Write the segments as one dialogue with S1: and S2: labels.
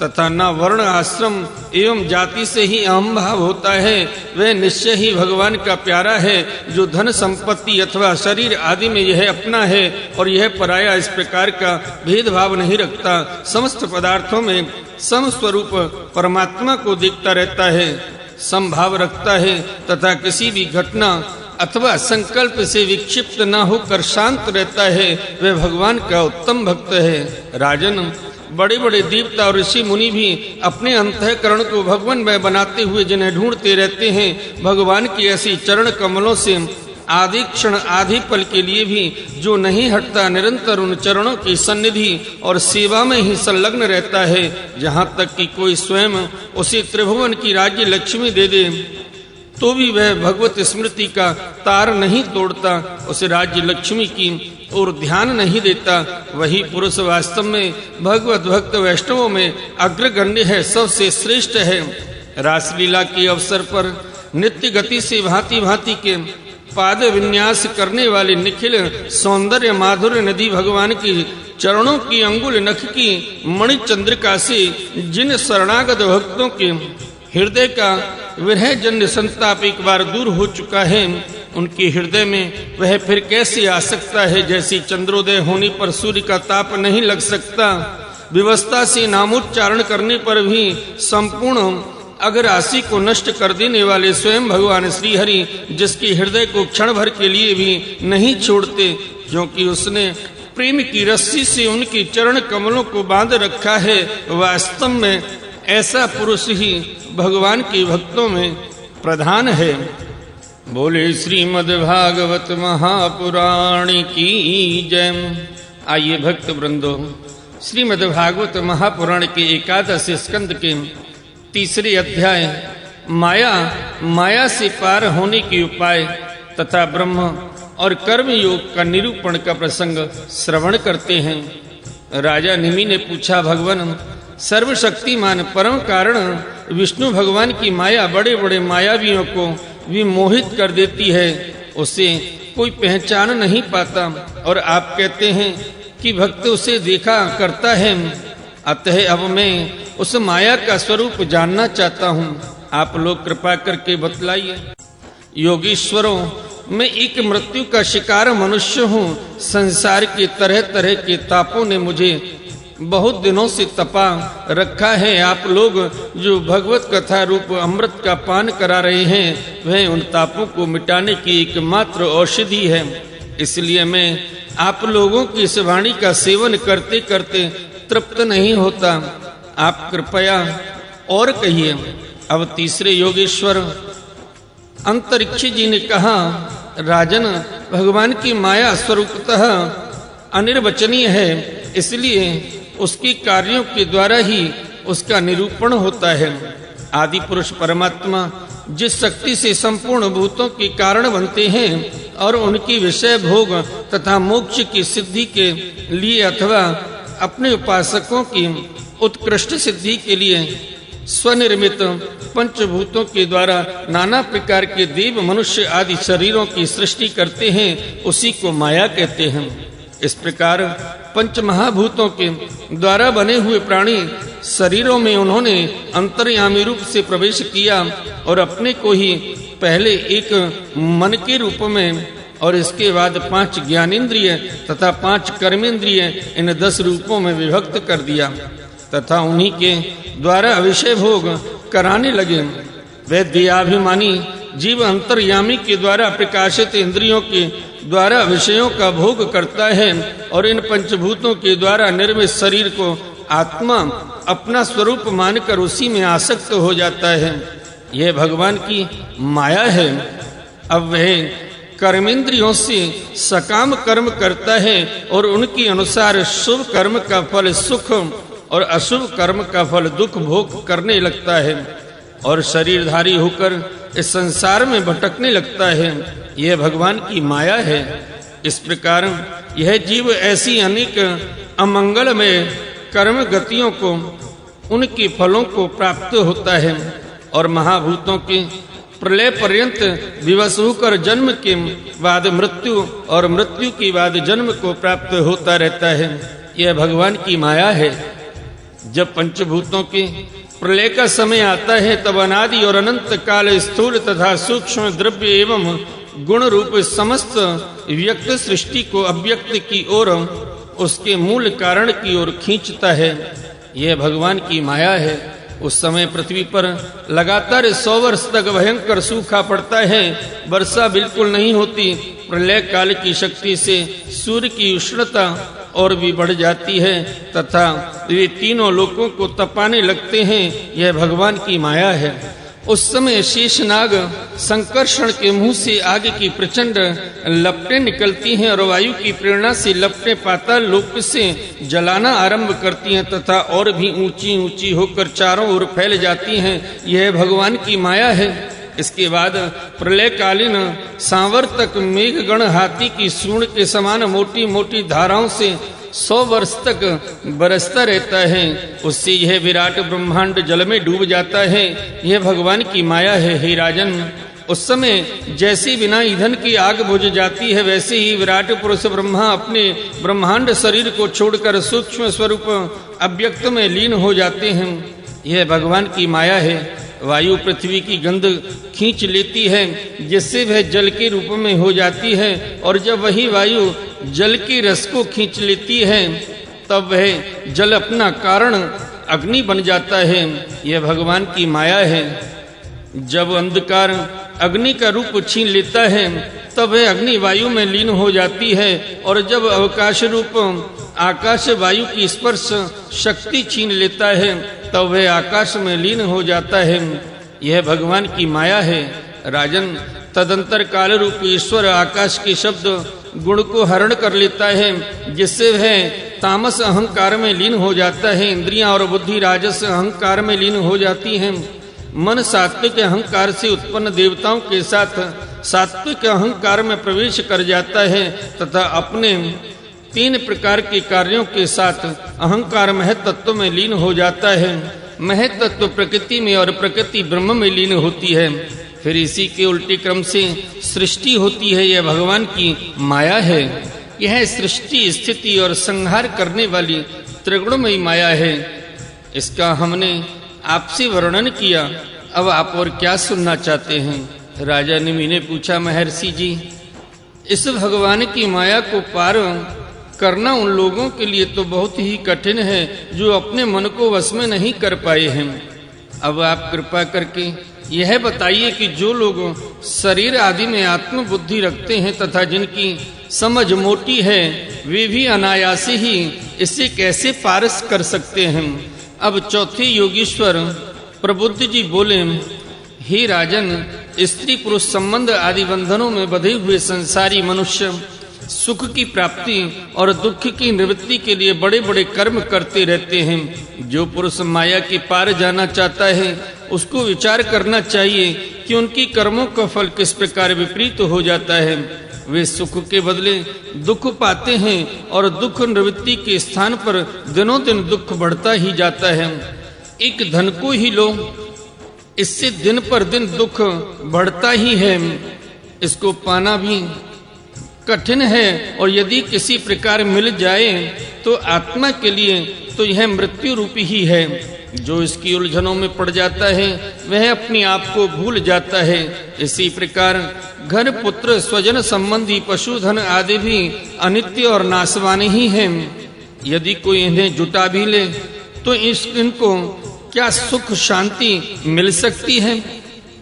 S1: तथा न वर्ण आश्रम एवं जाति से ही अहम भाव होता है, वह निश्चय ही भगवान का प्यारा है, जो धन संपत्ति अथवा शरीर आदि में यह अपना है और यह पराया, इस प्रकार का भेदभाव नहीं रखता। समस्त पदार्थों में समस्वरूप परमात्मा को देखता रहता है, समभाव रखता है तथा किसी भी घटना अथवा संकल्प से विक्षिप्त न होकर शांत रहता है, वह भगवान का उत्तम भक्त है। राजन, बड़े बड़े देवता और ऋषि मुनि भी अपने अंतःकरण को भगवानमय बनाते हुए जिन्हें ढूंढते रहते हैं, भगवान की ऐसी चरण कमलों से आधि क्षण आधि पल के लिए भी जो नहीं हटता, निरंतर उन चरणों की सन्निधि और सेवा में ही संलग्न रहता है। जहाँ तक कि कोई स्वयं उसे त्रिभुवन की राज्य लक्ष्मी दे दे तो भी वह भगवत स्मृति का तार नहीं तोड़ता, उस राज्य लक्ष्मी की और ध्यान नहीं देता। वही पुरुष वास्तव में भगवत भक्त वैष्णवों में अग्रगण्य है, सबसे श्रेष्ठ है। रासलीला के अवसर पर नित्य गति से भांति भांति के पाद विन्यास करने वाले निखिल सौंदर्य माधुर्य नदी भगवान की चरणों की अंगुल नख की मणि चंद्रिका से जिन शरणागत भक्तों के हृदय का विरह जन्य संताप एक बार दूर हो चुका है, उनके हृदय में वह फिर कैसे आ सकता है। जैसी चंद्रोदय होने पर सूर्य का ताप नहीं लग सकता, विवस्था से नामोच्चारण करने पर भी संपूर्ण अघरासी को नष्ट कर देने वाले स्वयं भगवान श्री हरि, जिसके हृदय को क्षण भर के लिए भी नहीं छोड़ते, क्योंकि उसने प्रेम की रस्सी से उनके चरण कमलों को बांध रखा है। वास्तव में ऐसा पुरुष ही भगवान के भक्तों में प्रधान है। बोले श्रीमद् भागवत महापुराण की जय। आइए भक्त वृंदो, श्रीमद् भागवत महापुराण के 11 स्कंद के 3 अध्याय माया से पार होने के उपाय तथा ब्रह्म और कर्म योग का निरूपण का प्रसंग श्रवण करते हैं। राजा निमि ने पूछा, भगवान सर्वशक्तिमान परम कारण विष्णु भगवान की माया बड़े बड़े मायावियों को विमोहित कर देती है, उसे कोई पहचान नहीं पाता, और आप कहते हैं कि भक्त उसे देखा करता है। अतः अब मैं उस माया का स्वरूप जानना चाहता हूँ, आप लोग कृपा करके बतलाइए। योगीश्वरों, मैं एक मृत्यु का शिकार मनुष्य हूँ। संसार के तरह तरह के तापों ने मुझे बहुत दिनों से तपा रखा है। आप लोग जो भगवत कथा रूप अमृत का पान करा रहे हैं, वह उन तापों को मिटाने की एकमात्र औषधि है। इसलिए मैं आप लोगों की इस वाणी का सेवन करते करते तृप्त नहीं होता। आप कृपया और कहिए। अब तीसरे योगेश्वर अंतरिक्षी जी ने कहा, राजन, भगवान की माया स्वरूपतः अनिर्वचनीय है, इसलिए उसके कार्यों के द्वारा ही उसका निरूपण होता है। आदि पुरुष परमात्मा जिस शक्ति से संपूर्ण भूतों के कारण बनते हैं और उनकी विषय भोग तथा मोक्ष की सिद्धि के लिए अथवा अपने उपासकों की उत्कृष्ट सिद्धि के लिए स्वनिर्मित पंचभूतों के द्वारा नाना प्रकार के देव मनुष्य आदि शरीरों की सृष्टि करते हैं, उसी को माया कहते हैं। इस प्रकार पंच महाभूतों के द्वारा बने हुए प्राणी शरीरों में उन्होंने अंतर्यामी रूप से प्रवेश किया और अपने को ही पहले एक मन के रूप में और इसके बाद 5 ज्ञानेंद्रिय तथा 5 कर्मेंद्रिय, इन 10 रूपों में विभक्त कर दिया तथा उन्हीं के द्वारा विषय भोग कराने लगे। वे देहाभिमानी जीव अंतर्यामी के द्वारा प्रकाशित इंद्रियों के द्वारा विषयों का भोग करता है और इन पंचभूतों के द्वारा निर्मित शरीर को आत्मा अपना स्वरूप मानकर उसी में आसक्त हो जाता है। यह भगवान की माया है। अब वह कर्मेंद्रियों से सकाम कर्म करता है और उनके अनुसार शुभ कर्म का फल सुख और अशुभ कर्म का फल दुख भोग करने लगता है और शरीरधारी होकर इस संसार में भटकने लगता है। यह भगवान की माया है। इस प्रकार यह जीव ऐसी अनेक अमंगलमय कर्म गतियों को, उनके फलों को प्राप्त होता है और महाभूतों के प्रलय पर्यंत विवश होकर जन्म के बाद मृत्यु और मृत्यु के बाद जन्म को प्राप्त होता रहता है। यह भगवान की माया है। जब पंचभूतों के प्रलय का समय आता है तब अनादि और अनंत काल स्थूल तथा सूक्ष्म द्रव्य एवं गुण रूप समस्त व्यक्त सृष्टि को अव्यक्त की ओर, उसके मूल कारण की ओर खींचता है। यह भगवान की माया है। उस समय पृथ्वी पर लगातार 100 वर्ष तक भयंकर सूखा पड़ता है, वर्षा बिल्कुल नहीं होती। प्रलय काल की शक्ति से सूर्य की उष्णता और भी बढ़ जाती है तथा वे तीनों लोकों को तपाने लगते हैं। यह भगवान की माया है। उस समय शेषनाग संकर्षण के मुंह से आग की प्रचंड लपटें निकलती हैं और वायु की प्रेरणा से लपटें पाताल लोक से जलाना आरंभ करती हैं तथा और भी ऊंची ऊंची होकर चारों ओर फैल जाती हैं। यह भगवान की माया है। इसके बाद प्रलयकालीन सांवर तक मेघगण हाथी की सूंड के समान मोटी मोटी धाराओं से 100 वर्ष तक बरसता रहता है। उससे यह विराट ब्रह्मांड जल में डूब जाता है। यह भगवान की माया है। हे राजन, उस समय जैसे बिना ईंधन की आग बुझ जाती है, वैसे ही विराट पुरुष ब्रह्मा अपने ब्रह्मांड शरीर को छोड़कर सूक्ष्म स्वरूप अव्यक्त में लीन हो जाते हैं। यह भगवान की माया है। वायु पृथ्वी की गंध खींच लेती है, जिससे वह जल के रूप में हो जाती है, और जब वही वायु जल के रस को खींच लेती है तब वह जल अपना कारण अग्नि बन जाता है। यह भगवान की माया है। जब अंधकार अग्नि का रूप छीन लेता है तब वह अग्नि वायु में लीन हो जाती है, और जब अवकाश रूप आकाश वायु की स्पर्श शक्ति छीन लेता है तब वह आकाश में लीन हो जाता है। यह भगवान की माया है। राजन, तदंतर काल रूप ईश्वर आकाश के शब्द गुण को हरण कर लेता है, जिससे वह तामस अहंकार में लीन हो जाता है। इंद्रियां और बुद्धि राजस अहंकार में लीन हो जाती हैं। मन सात्विक अहंकार से उत्पन्न देवताओं के साथ सात्विक अहंकार में प्रवेश कर जाता है तथा अपने 3 प्रकार के कार्यों के साथ अहंकार महत्त्व में लीन हो जाता है। महत्त्व प्रकृति में और प्रकृति ब्रह्म में लीन होती है। फिर इसी के उल्टे क्रम से सृष्टि होती है। यह भगवान की माया है। यह सृष्टि, स्थिति और संहार करने वाली त्रिगुणमयी माया है। इसका हमने आपसे वर्णन किया। अब आप और क्या सुनना चाहते हैं? राजा निमि ने पूछा, महर्षि जी, इस भगवान की माया को पार करना उन लोगों के लिए तो बहुत ही कठिन है जो अपने मन को वश में नहीं कर पाए हैं। अब आप कृपा करके यह बताइए कि जो लोग शरीर आदि में आत्मबुद्धि रखते हैं तथा जिनकी समझ मोटी है, वे भी अनायास ही इसे कैसे पारस कर सकते हैं? अब चौथे योगीश्वर प्रबुद्ध जी बोले, हे राजन, स्त्री पुरुष संबंध आदि बंधनों में बंधे हुए संसारी मनुष्य सुख की प्राप्ति और दुख की निवृत्ति के लिए बड़े बड़े कर्म करते रहते हैं। जो पुरुष माया के पार जाना चाहता है उसको विचार करना चाहिए कि उनकी कर्मों का फल किस प्रकार विपरीत हो जाता है। वे सुख के बदले दुख पाते हैं और दुख निवृत्ति के स्थान पर दिनों दिन दुख बढ़ता ही जाता है। एक धन को ही लो, इससे दिन पर दिन दुख बढ़ता ही है। इसको पाना भी कठिन है और यदि किसी प्रकार मिल जाए तो आत्मा के लिए तो यह मृत्यु रूपी ही है। जो इसकी उलझनों में पड़ जाता है वह अपने आप को भूल जाता है। इसी प्रकार घर, पुत्र, स्वजन संबंधी, पशुधन आदि भी अनित्य और नाशवान ही हैं। यदि कोई इन्हें जुटा भी ले तो इनको क्या सुख शांति मिल सकती है?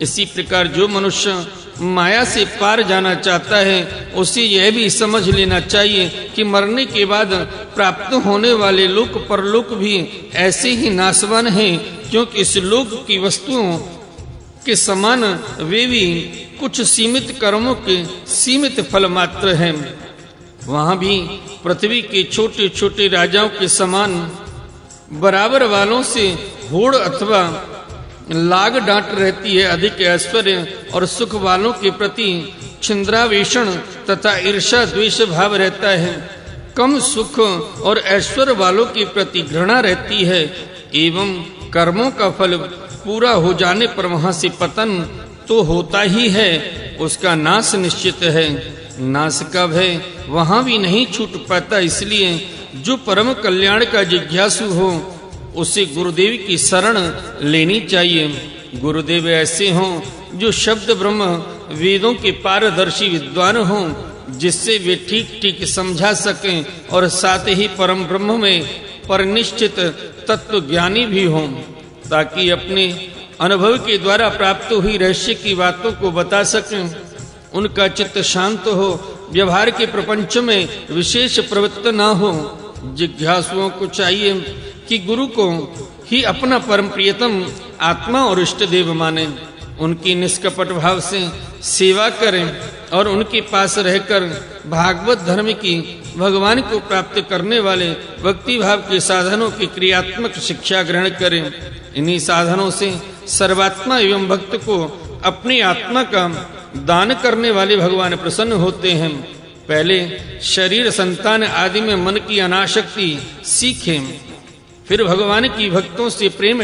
S1: इसी प्रकार जो मनुष्य माया से पार जाना चाहता है उसे यह भी समझ लेना चाहिए कि मरने के बाद प्राप्त होने वाले लोक परलोक भी ऐसे ही नाशवान हैं, क्योंकि इस लोक की वस्तुओं के समान वे भी कुछ सीमित कर्मों के सीमित फल मात्र हैं। वहां भी पृथ्वी के छोटे छोटे राजाओं के समान बराबर वालों से होड़ अथवा लाग डांट रहती है। अधिक ऐश्वर्य और सुख वालों के प्रति छिंद्रावेषण तथा ईर्ष्या द्वेष भाव रहता है। कम सुख और ऐश्वर्य वालों के प्रति घृणा रहती है। एवं कर्मों का फल पूरा हो जाने पर वहां से पतन तो होता ही है, उसका नाश निश्चित है। नाश का भय वहां भी नहीं छूट पाता। इसलिए जो परम कल्याण का जिज्ञासु हो उसे गुरुदेव की शरण लेनी चाहिए। गुरुदेव ऐसे हों जो शब्द ब्रह्म वेदों के पारदर्शी विद्वान हों, जिससे वे ठीक ठीक समझा सकें और साथ ही परम ब्रह्म में परनिष्ठित तत्व ज्ञानी भी हों, ताकि अपने अनुभव के द्वारा प्राप्त हुई रहस्य की बातों को बता सकें। उनका चित्त शांत हो, व्यवहार के प्रपंच में विशेष प्रवृत्त न हो। जिज्ञासुओं को चाहिए कि गुरु को ही अपना परम प्रियतम आत्मा और इष्ट देव माने, उनकी निष्कपट भाव से सेवा करें और उनके पास रहकर भागवत धर्म की भगवान को प्राप्त करने वाले भक्ति भाव के साधनों की क्रियात्मक शिक्षा ग्रहण करें। इन्हीं साधनों से सर्वात्मा एवं भक्त को अपनी आत्मा का दान करने वाले भगवान प्रसन्न होते हैं। पहले शरीर, संतान आदि में मन की अनासक्ति सीखें, फिर भगवान की भक्तों से प्रेम